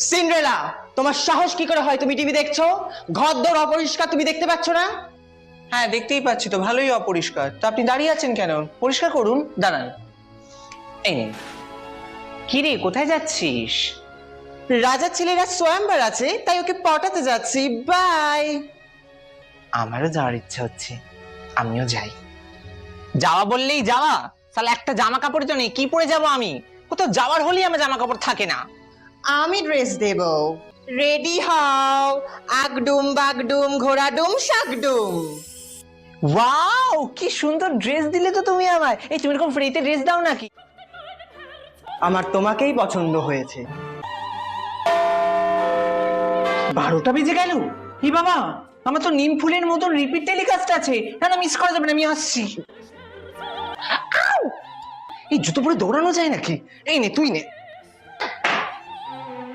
Cinderella, তোমার সাহস কি করে হয় তুমি টিভি দেখছো? ঘরদোর অপরিষ্কার, তুমি দেখতে পাচ্ছ না? হ্যাঁ, দেখতেই পাচ্ছি তো, ভালোই অপরিষ্কার। তো আপনি দাঁড়িয়ে আছেন কেন? পরিষ্কার করুন, দাঁড়ান। এই নিন। কি রে, কোথায় যাচ্ছিস? রাজার ছেলেরা সোয়ামবার আছে, তাই ওকে পটাতে যাচ্ছি। বাই। আমারও যাওয়ার ইচ্ছা হচ্ছে, আমিও যাই। যাওয়া বললেই যাওয়া? তাহলে একটা জামা কাপড় তো নেই, কি পরে যাব আমি? কোথাও যাওয়ার হলেই আমার জামা কাপড় থাকে না। আমি ড্রেস দেব। রেডি হও। আগডুম বাগডুম ঘোড়াডুম শাকডুম। ওয়াও, কি সুন্দর ড্রেস দিলে তো তুমি আমায়। এই তুমি এরকম ফ্রিতে ড্রেস দাও নাকি? আমার তোমাকেই পছন্দ হয়েছে। 12টা বেজে গেল। ই বাবা, আমার তো নিম ফুলের মতন রিপিট টেলিকাস্ট আছে। না না, মিস করা যাবে না, আমি আসছি। আউ! এই জুতো পরে দৌড়ানো যায় নাকি? এই নে, তুই নে।